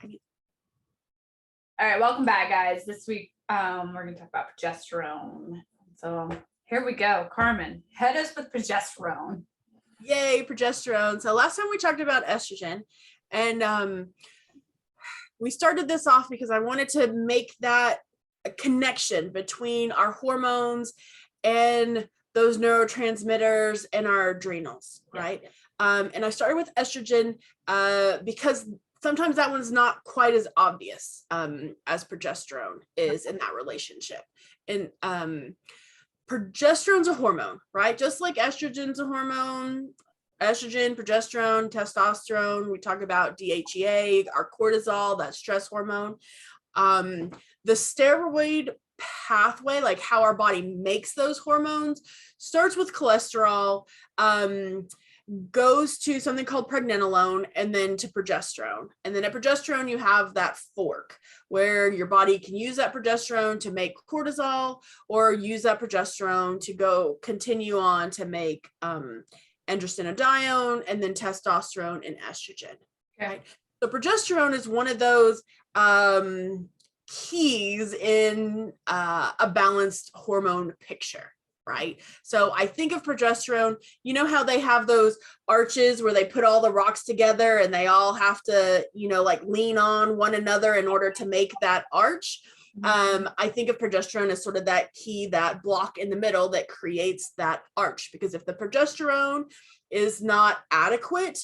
All right, welcome back, guys. This week, we're going to talk about progesterone. So here we go. Carmen, hit us with progesterone. Yay, progesterone. So last time we talked about estrogen, and we started this off because I wanted to make that connection between our hormones and those neurotransmitters and our adrenals, right? And I started with estrogen because sometimes that one's not quite as obvious as progesterone is in that relationship. And progesterone's a hormone, right? Just like estrogen's a hormone, estrogen, progesterone, testosterone. We talk about DHEA, our cortisol, that stress hormone. The steroid pathway, like how our body makes those hormones, starts with cholesterol, goes to something called pregnenolone, and then to progesterone. And then at progesterone, you have that fork where your body can use that progesterone to make cortisol, or use that progesterone to continue on to make androstenedione, and then testosterone and estrogen. Okay. Right? So progesterone is one of those keys in a balanced hormone picture. Right. So I think of progesterone, you know how they have those arches where they put all the rocks together and they all have to, like lean on one another in order to make that arch. I think of progesterone as sort of that key, that block in the middle that creates that arch, because if the progesterone is not adequate,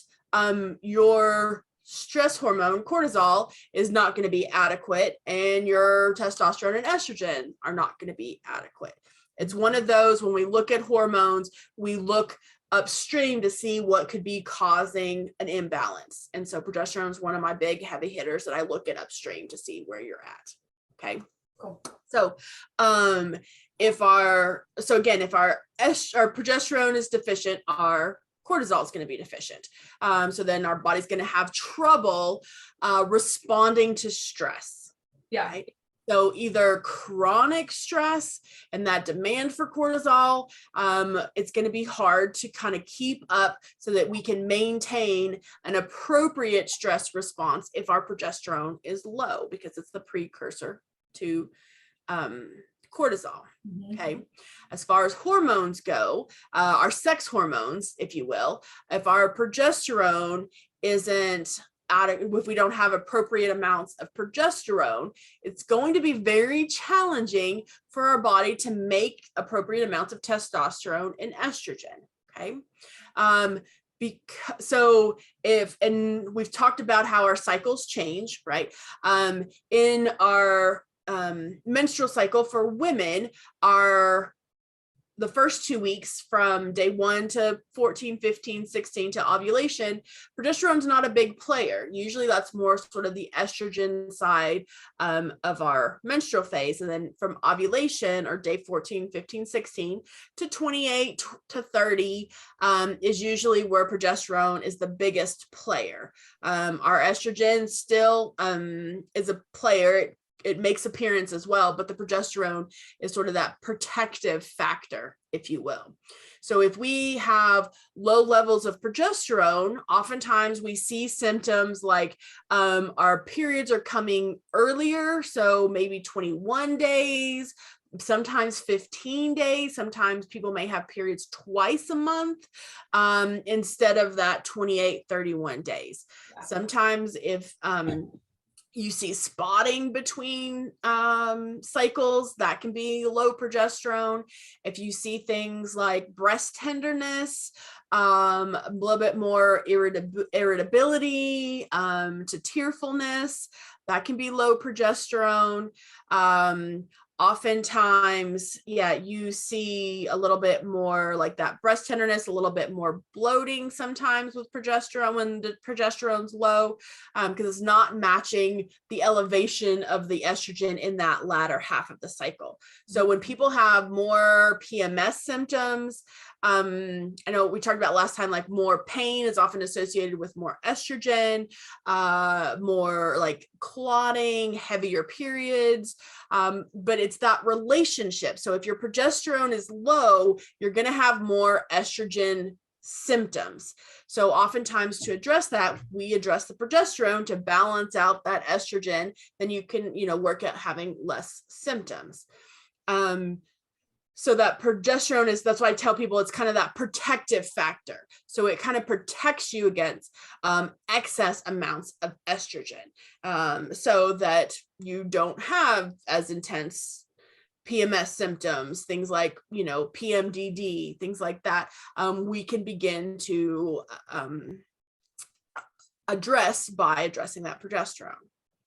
your stress hormone, cortisol, is not going to be adequate, and your testosterone and estrogen are not going to be adequate. It's one of those, when we look at hormones, we look upstream to see what could be causing an imbalance. And so progesterone is one of my big heavy hitters that I look at upstream to see where you're at. Okay. Cool. So, if our progesterone is deficient, our cortisol is going to be deficient. So then our body's going to have trouble responding to stress. Yeah. Right? So either chronic stress and that demand for cortisol, it's going to be hard to kind of keep up so that we can maintain an appropriate stress response if our progesterone is low, because it's the precursor to cortisol. Okay. As far as hormones go, our sex hormones, if you will, if our progesterone isn't if we don't have appropriate amounts of progesterone, it's going to be very challenging for our body to make appropriate amounts of testosterone and estrogen. Okay. And we've talked about how our cycles change, right? In our menstrual cycle for women, the first 2 weeks from day 1 to 14, 15, 16 to ovulation, progesterone's not a big player. Usually that's more sort of the estrogen side of our menstrual phase. And then from ovulation, or day 14, 15, 16 to 28 to 30 is usually where progesterone is the biggest player. Our estrogen still is a player. It makes appearance as well, but the progesterone is sort of that protective factor, if you will. So if we have low levels of progesterone, oftentimes we see symptoms like our periods are coming earlier, so maybe 21 days, sometimes 15 days. Sometimes people may have periods twice a month instead of that 28, 31 days. Sometimes if you see spotting between cycles, that can be low progesterone. If you see things like breast tenderness, a little bit more irritability to tearfulness, that can be low progesterone. Oftentimes, you see a little bit more like that breast tenderness, a little bit more bloating sometimes with progesterone when the progesterone's low, because it's not matching the elevation of the estrogen in that latter half of the cycle. So when people have more PMS symptoms, I know we talked about last time, like more pain is often associated with more estrogen, more like clotting, heavier periods, but it's that relationship. So if your progesterone is low, you're going to have more estrogen symptoms. So oftentimes to address that, we address the progesterone to balance out that estrogen. Then you can, work at having less symptoms. So that progesterone that's why I tell people it's kind of that protective factor. So it kind of protects you against excess amounts of estrogen, so that you don't have as intense PMS symptoms, things like, PMDD, things like that. We can begin to address by addressing that progesterone.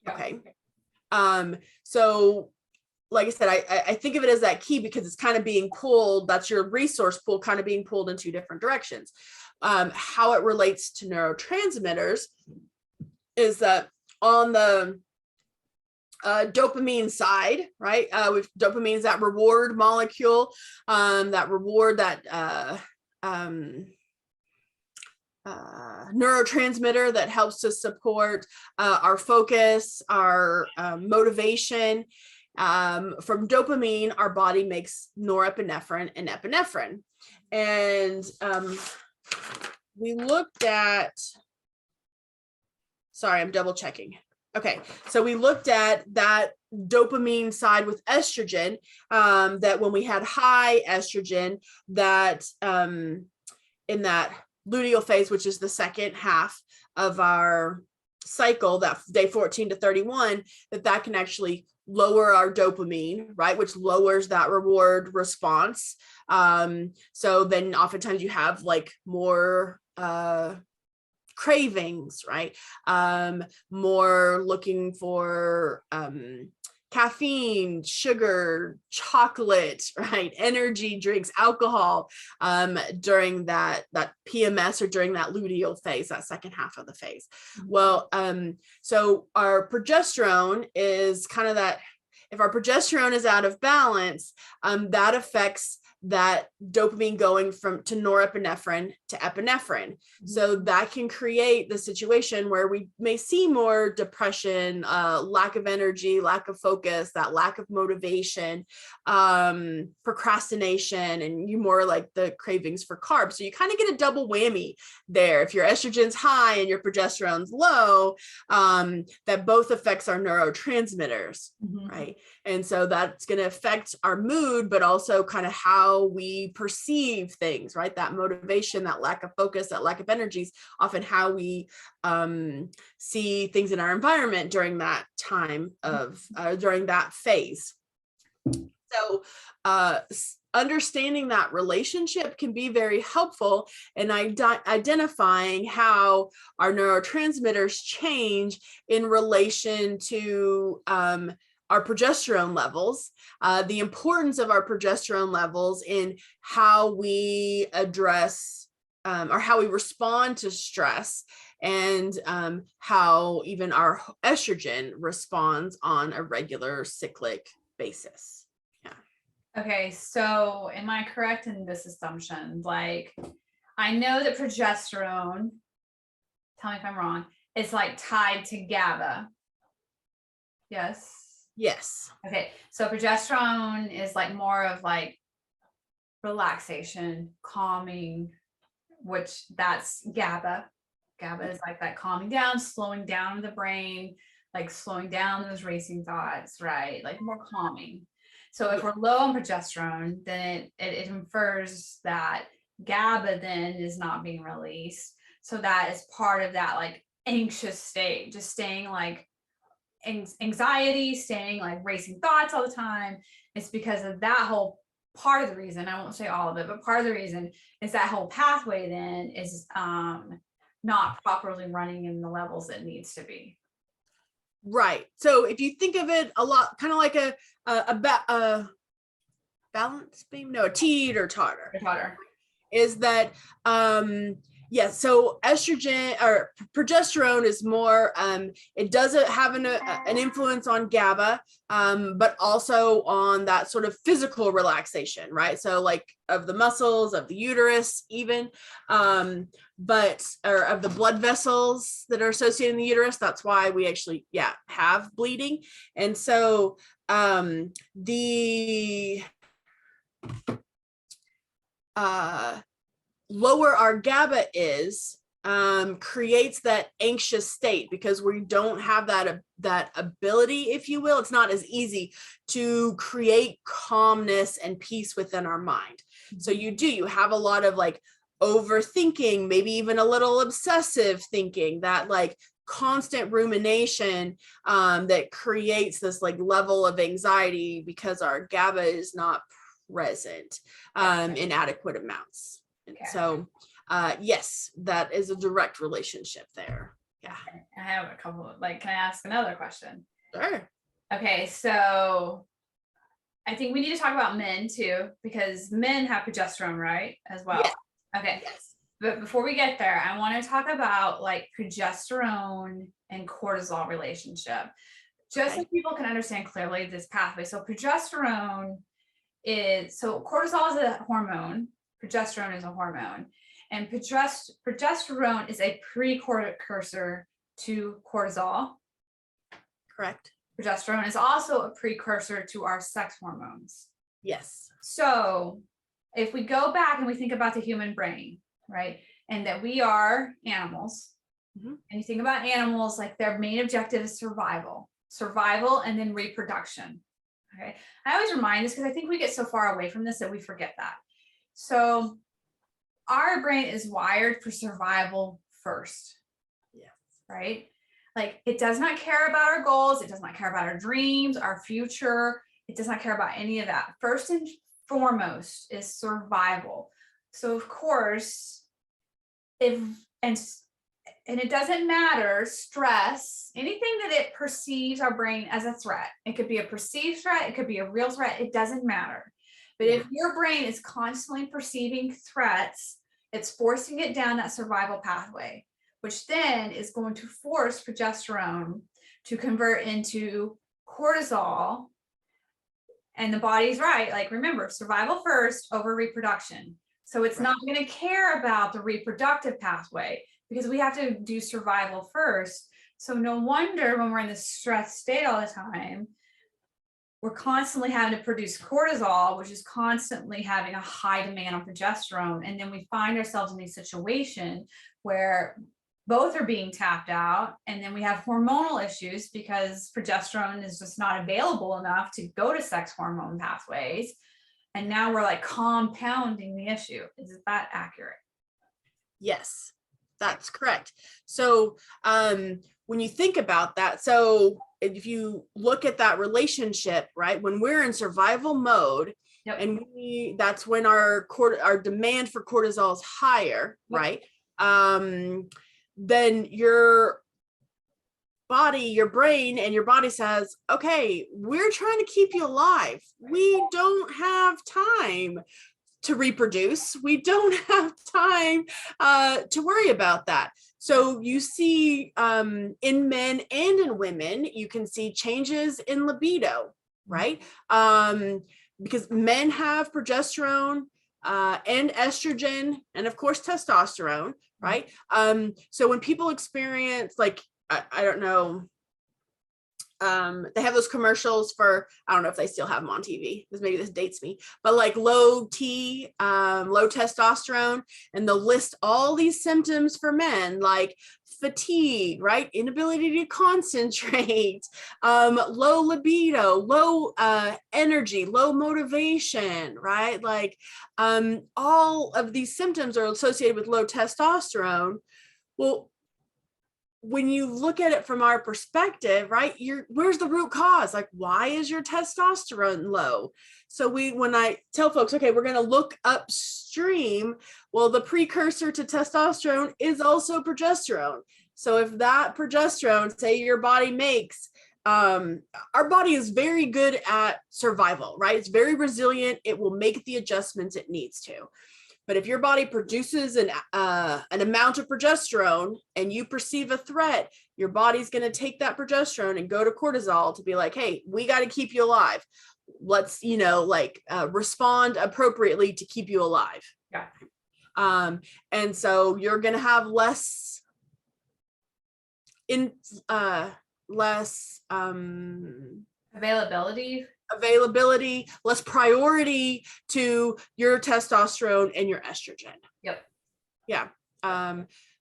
Okay. So like I said, I think of it as that key because it's kind of being pulled. That's your resource pool kind of being pulled in two different directions. How it relates to neurotransmitters is that on the dopamine side, right? Dopamine is that reward molecule, that reward, that neurotransmitter that helps to support our focus, our motivation. From dopamine, our body makes norepinephrine and epinephrine. And we looked at, sorry, I'm double checking. Okay, so we looked at that dopamine side with estrogen, that when we had high estrogen, that in that luteal phase, which is the second half of our cycle, that day 14 to 31, that can actually lower our dopamine, right, which lowers that reward response. So then oftentimes you have like more cravings, right? More looking for caffeine, sugar, chocolate, right? Energy drinks, alcohol, during that PMS or during that luteal phase, that second half of the phase. Well, so our progesterone is kind of that, if our progesterone is out of balance, that affects that dopamine going to norepinephrine to epinephrine. So that can create the situation where we may see more depression, lack of energy, lack of focus, that lack of motivation, procrastination, and you more like the cravings for carbs. So you kind of get a double whammy there. If your estrogen's high and your progesterone's low, that both affects our neurotransmitters, right? And so that's going to affect our mood, but also kind of how we perceive things, right? That motivation, that lack of focus, that lack of energy is often how we see things in our environment during that time of, during that phase. So understanding that relationship can be very helpful in identifying how our neurotransmitters change in relation to our progesterone levels, the importance of our progesterone levels in how we address or how we respond to stress, and how even our estrogen responds on a regular cyclic basis. Yeah. Okay, so am I correct in this assumption? Like, I know that progesterone, tell me if I'm wrong, is like tied to GABA. Yes. Yes. Okay, so progesterone is like more of like relaxation, calming, which that's GABA. GABA is like that calming down, slowing down the brain, like slowing down those racing thoughts, right? Like more calming. So if we're low on progesterone, then it infers that GABA then is not being released. So that is part of that like anxious state, just staying like anxiety, staying like racing thoughts all the time. It's because of that whole part of the reason, I won't say all of it, but part of the reason is that whole pathway then is not properly running in the levels it needs to be. Right. So if you think of it a lot, kind of like a balance beam, no, a teeter-totter, is that yeah, so estrogen or progesterone is more, it doesn't have an influence on GABA, but also on that sort of physical relaxation, right? So like of the muscles, of the uterus even, or of the blood vessels that are associated in the uterus. That's why we actually, have bleeding. And so lower our GABA is, creates that anxious state because we don't have that ability, if you will. It's not as easy to create calmness and peace within our mind. So you have a lot of like overthinking, maybe even a little obsessive thinking, that like constant rumination that creates this like level of anxiety because our GABA is not present in adequate amounts. And so yes, that is a direct relationship there. Yeah. Okay. I have a couple, like, can I ask another question? Sure. Okay, so I think we need to talk about men too, because men have progesterone, right? As well. Yes. Okay. Yes. But before we get there, I want to talk about like progesterone and cortisol relationship, just so people can understand clearly this pathway. So progesterone so cortisol is a hormone, progesterone is a hormone, and progesterone is a precursor to cortisol. Correct. Progesterone is also a precursor to our sex hormones. Yes. So if we go back and we think about the human brain, right, and that we are animals, and you think about animals, like their main objective is survival, and then reproduction. Okay. I always remind this because I think we get so far away from this that we forget that. So our brain is wired for survival first. Yes. Right? Like it does not care about our goals. It does not care about our dreams, our future. It does not care about any of that. First and foremost is survival. So of course, and it doesn't matter, stress, anything that it perceives our brain as a threat. It could be a perceived threat. It could be a real threat. It doesn't matter. But if your brain is constantly perceiving threats, it's forcing it down that survival pathway, which then is going to force progesterone to convert into cortisol. And the body's right. Like, remember, survival first over reproduction. So it's not going to care about the reproductive pathway because we have to do survival first. So no wonder when we're in this stress state all the time, we're constantly having to produce cortisol, which is constantly having a high demand on progesterone. And then we find ourselves in a situation where both are being tapped out. And then we have hormonal issues because progesterone is just not available enough to go to sex hormone pathways. And now we're like compounding the issue. Is that accurate? Yes, that's correct. So when you think about that, so if you look at that relationship, right, when we're in survival mode, and that's when our demand for cortisol is higher, right? Then your body, your brain and your body says, okay, we're trying to keep you alive. We don't have time to reproduce. We don't have time to worry about that. So you see in men and in women, you can see changes in libido, right? Because men have progesterone and estrogen, and of course, testosterone, right? So when people experience, like, I don't know, they have those commercials for, I don't know if they still have them on TV, because maybe this dates me, but like low testosterone, and they'll list all these symptoms for men, like fatigue, right? Inability to concentrate, low libido, low energy, low motivation, right? Like all of these symptoms are associated with low testosterone. Well, when you look at it from our perspective, right, where's the root cause? Like, why is your testosterone low? So when I tell folks, okay, we're going to look upstream, well, the precursor to testosterone is also progesterone. So if that progesterone, say your body makes, our body is very good at survival, right? It's very resilient. It will make the adjustments it needs to. But if your body produces an amount of progesterone and you perceive a threat, your body's going to take that progesterone and go to cortisol to be like, hey, we got to keep you alive. Let's, respond appropriately to keep you alive. Yeah. And so you're going to have less availability, less priority to your testosterone and your estrogen. Yep. Yeah.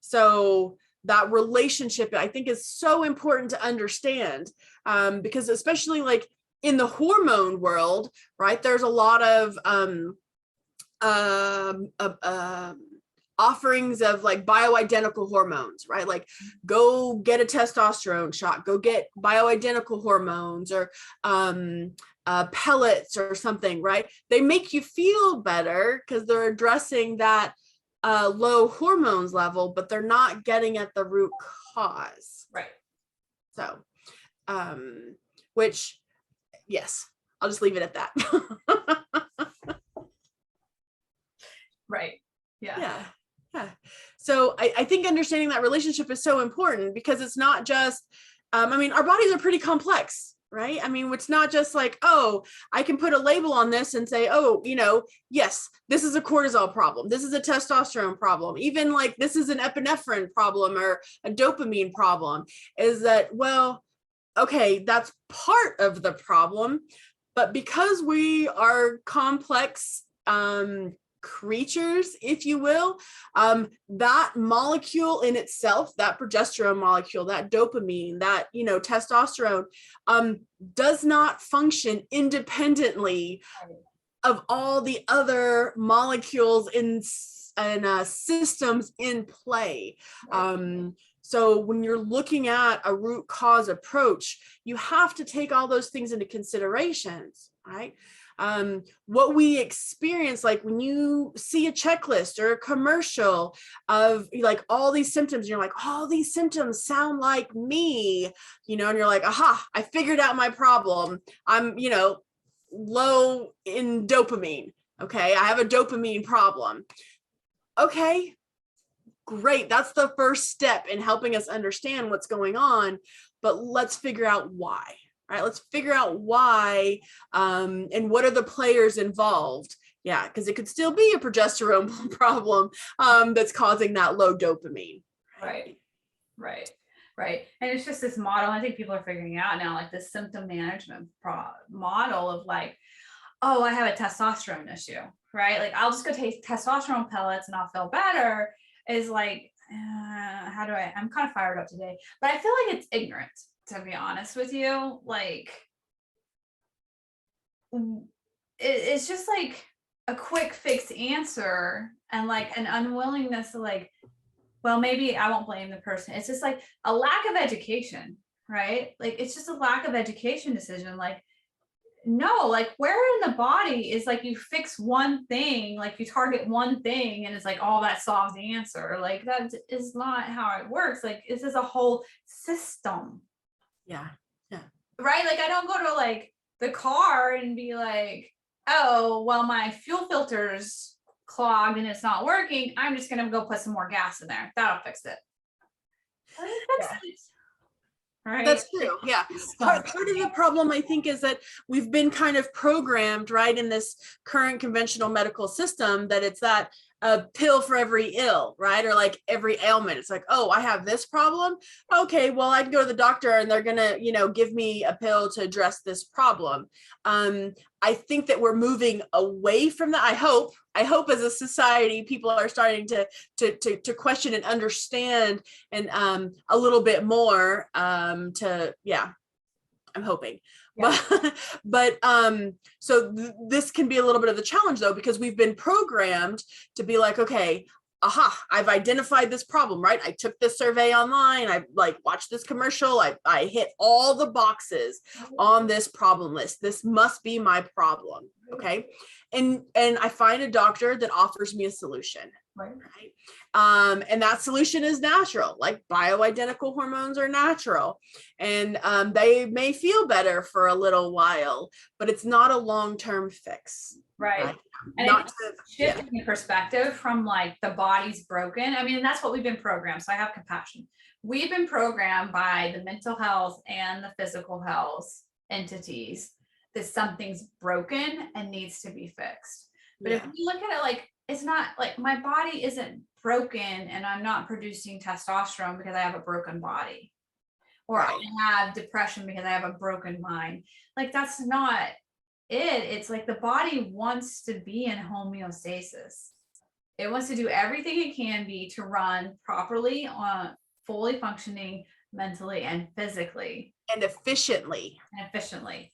So that relationship, I think, is so important to understand, because especially like in the hormone world, right, there's a lot of offerings of like bioidentical hormones, right? Like go get a testosterone shot, go get bioidentical hormones, or pellets or something, right? They make you feel better because they're addressing that low hormones level, but they're not getting at the root cause. Right. So, which, yes, I'll just leave it at that. Right. Yeah. Yeah. Yeah. So I think understanding that relationship is so important, because it's not just, I mean, our bodies are pretty complex, right? I mean, it's not just like, oh, I can put a label on this and say, oh, you know, yes, this is a cortisol problem. This is a testosterone problem. Even like this is an epinephrine problem or a dopamine problem. Is that, well, okay, that's part of the problem. But because we are complex creatures, if you will, that molecule in itself, that progesterone molecule, that dopamine, that, you know, testosterone, does not function independently of all the other molecules and systems in play. So when you're looking at a root cause approach, you have to take all those things into considerations, right? What we experience, like when you see a checklist or a commercial of like all these symptoms, you're like, all these symptoms sound like me, you know, and you're like, aha, I figured out my problem. I'm, you know, low in dopamine. Okay. I have a dopamine problem. Okay, great. That's the first step in helping us understand what's going on, but let's figure out why. Right, let's figure out why, and what are the players involved. Yeah, because it could still be a progesterone problem that's causing that low dopamine. Right. And it's just this model. I think people are figuring out now, like this symptom management model of like, oh, I have a testosterone issue, right? Like I'll just go take testosterone pellets and I'll feel better. Is like, I'm kind of fired up today, but I feel like it's ignorant, to be honest with you. Like it's just like a quick fix answer, and like an unwillingness to like, well, maybe I won't blame the person. It's just like a lack of education, right? Like it's just a lack of education decision. Like, no, like where in the body is like you fix one thing, like you target one thing and it's like, oh, that solves the answer. Like that is not how it works. Like this is a whole system. Yeah. Right? Like I don't go to like the car and be like, oh, well, my fuel filter's clogged and it's not working. I'm just gonna go put some more gas in there. That'll fix it. Right? That's true. Yeah. Part of the problem, I think, is that we've been kind of programmed, right, in this current conventional medical system, that it's that a pill for every ill, right? Or like every ailment. It's like, oh, I have this problem. Okay, well, I can go to the doctor and they're gonna, you know, give me a pill to address this problem. I think that we're moving away from that. I hope as a society, people are starting to question and understand, and a little bit more yeah, I'm hoping. Yeah. But so this can be a little bit of the challenge though, because we've been programmed to be like, okay, aha, I've identified this problem, right? I took this survey online. I like watched this commercial. I hit all the boxes on this problem list. This must be my problem. Okay. And I find a doctor that offers me a solution. Right. And that solution is natural, like bioidentical hormones are natural, and they may feel better for a little while, but it's not a long-term fix. Right. And not shifting the perspective from like the body's broken. I mean, that's what we've been programmed. So I have compassion. We've been programmed by the mental health and the physical health entities that something's broken and needs to be fixed. But if you look at it like, it's not like my body isn't broken and I'm not producing testosterone because I have a broken body, or I have depression because I have a broken mind. Like that's not it. It's like the body wants to be in homeostasis. It wants to do everything it can be to run properly, on fully functioning mentally and physically and efficiently. and efficiently.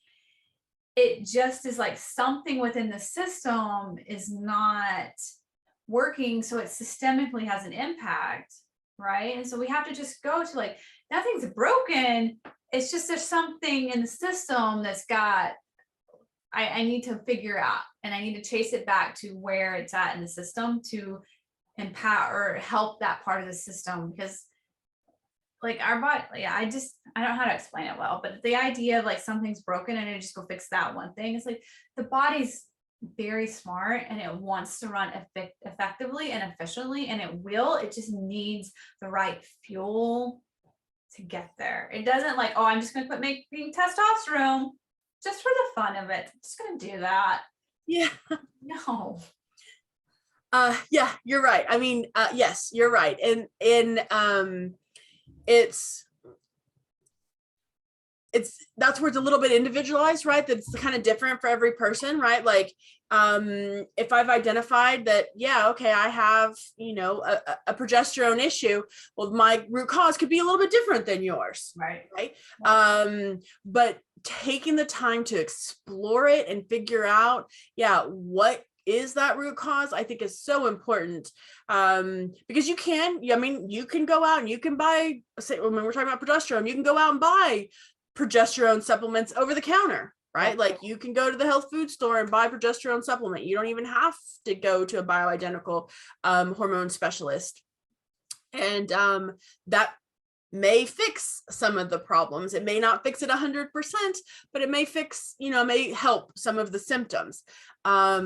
It just is like something within the system is not working, so it systemically has an impact, right? And so we have to just go to like, nothing's broken. It's just there's something in the system that's got, I need to figure out, and I need to chase it back to where it's at in the system to empower or help that part of the system. Because like our body, yeah, I don't know how to explain it well, but the idea of like something's broken and I just go fix that one thing, it's like the body's very smart and it wants to run effectively and efficiently, and it just needs the right fuel to get there. It doesn't like, oh, I'm just going to quit making testosterone just for the fun of it. I'm just going to do that. Yeah. No. Yeah, you're right. I mean, yes, you're right. And it's that's where it's a little bit individualized, right? That's kind of different for every person, right? Like, if I've identified that, yeah, okay, I have, a progesterone issue, well, my root cause could be a little bit different than yours. Right. But taking the time to explore it and figure out, yeah, what is that root cause, I think is so important. Because you can go out and you can buy, say, when we're talking about progesterone, you can go out and buy progesterone supplements over the counter, right? Like you can go to the health food store and buy progesterone supplement. You don't even have to go to a bioidentical hormone specialist. And that may fix some of the problems. It may not fix it 100%, but it may fix, may help some of the symptoms. But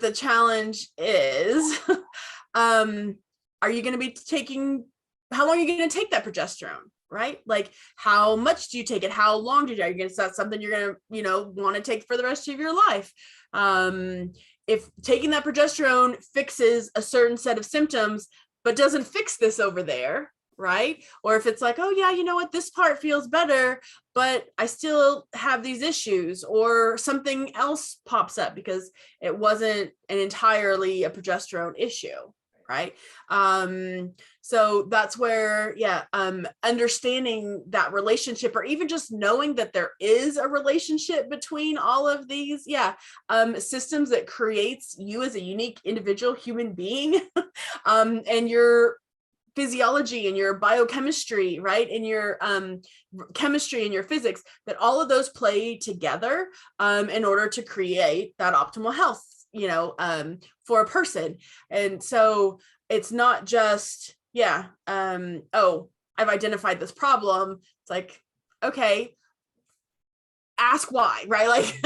the challenge is, are you going to be how long are you going to take that progesterone? Right? Like, how much do you take it? How long do you? Are you going to? That's something you're going to, want to take for the rest of your life. If taking that progesterone fixes a certain set of symptoms, but doesn't fix this over there, right? Or if it's like, oh yeah, you know what, this part feels better, but I still have these issues, or something else pops up because it wasn't an entirely a progesterone issue. Right. So that's where, understanding that relationship, or even just knowing that there is a relationship between all of these, systems that creates you as a unique individual human being, and your physiology and your biochemistry, right? And your chemistry and your physics, that all of those play together in order to create that optimal health, for a person. And so it's not just, oh, I've identified this problem. It's like, okay, ask why, right? Like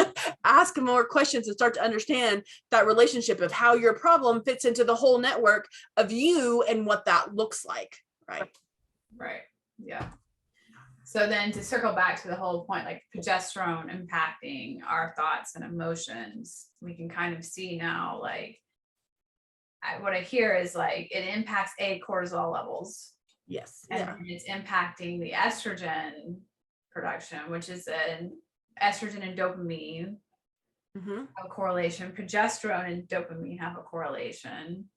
ask more questions and start to understand that relationship of how your problem fits into the whole network of you and what that looks like. Right. Yeah. So then to circle back to the whole point, like progesterone impacting our thoughts and emotions, we can kind of see now, like, what I hear is like, it impacts cortisol levels. Yes. And it's impacting the estrogen production, which is an estrogen and dopamine have a correlation. Progesterone and dopamine have a correlation.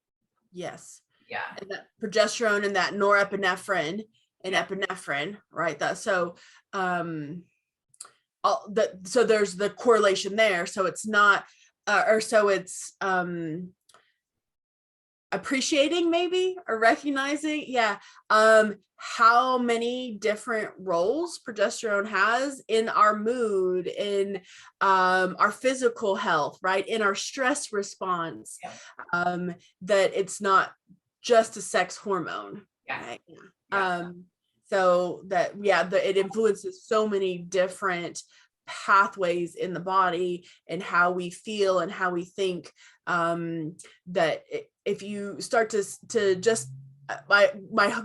Yes. Yeah. And that progesterone and that norepinephrine and epinephrine, right? So so there's the correlation there. So it's not, it's appreciating maybe, or recognizing, how many different roles progesterone has in our mood, in our physical health, right? In our stress response, that it's not just a sex hormone. Right? So that, it influences so many different pathways in the body and how we feel and how we think, that if you start to just, my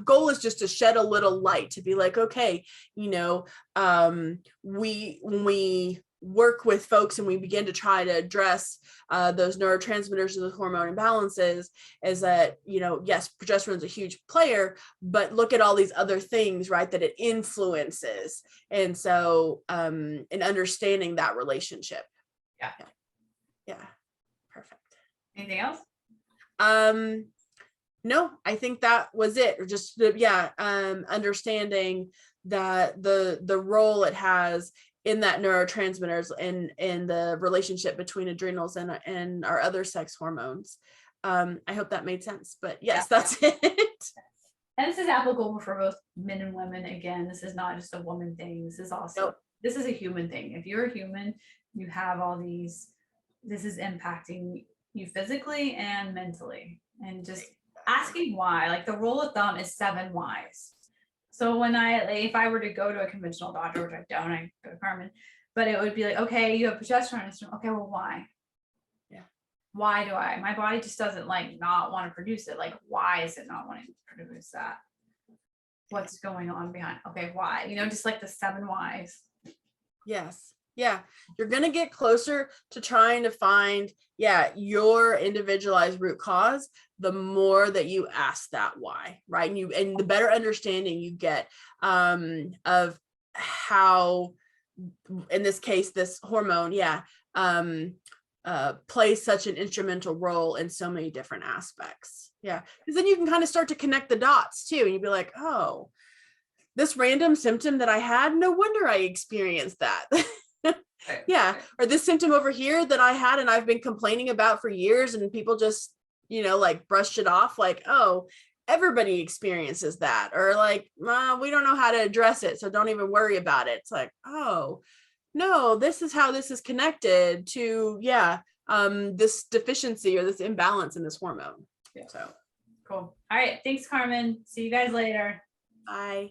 goal is just to shed a little light, to be like, okay, when we work with folks and we begin to try to address those neurotransmitters and those hormone imbalances, is that, yes, progesterone is a huge player, but look at all these other things, right, that it influences. And so in understanding that relationship. Yeah. Perfect. Anything else? No, I think that was it. Or just understanding that the role it has in that neurotransmitters and the relationship between adrenals and our other sex hormones. I hope that made sense, but yes, that's it. And this is applicable for both men and women. Again, this is not just a woman thing. This is also, this is a human thing. If you're a human, you have all these, this is impacting you physically and mentally. And just asking why, like the rule of thumb is 7 whys. So when if I were to go to a conventional doctor, which I don't, I go to Carmen, but it would be like, okay, you have progesterone. Okay, well, why? Yeah. Why do my body just doesn't like not want to produce it? Like, why is it not wanting to produce that? What's going on behind? Okay, why? Just like the 7 whys. Yes. Yeah. You're going to get closer to trying to find, your individualized root cause, the more that you ask that why, right? And the better understanding you get of how, in this case, this hormone, plays such an instrumental role in so many different aspects. Yeah. Because then you can kind of start to connect the dots too. And you'd be like, oh, this random symptom that I had, no wonder I experienced that. Yeah. Or this symptom over here that I had and I've been complaining about for years, and people just, like brushed it off like, oh, everybody experiences that. Or like, we don't know how to address it, so don't even worry about it. It's like, oh, no, this is how this is connected to, this deficiency or this imbalance in this hormone. Yeah. So cool. All right. Thanks, Carmen. See you guys later. bye.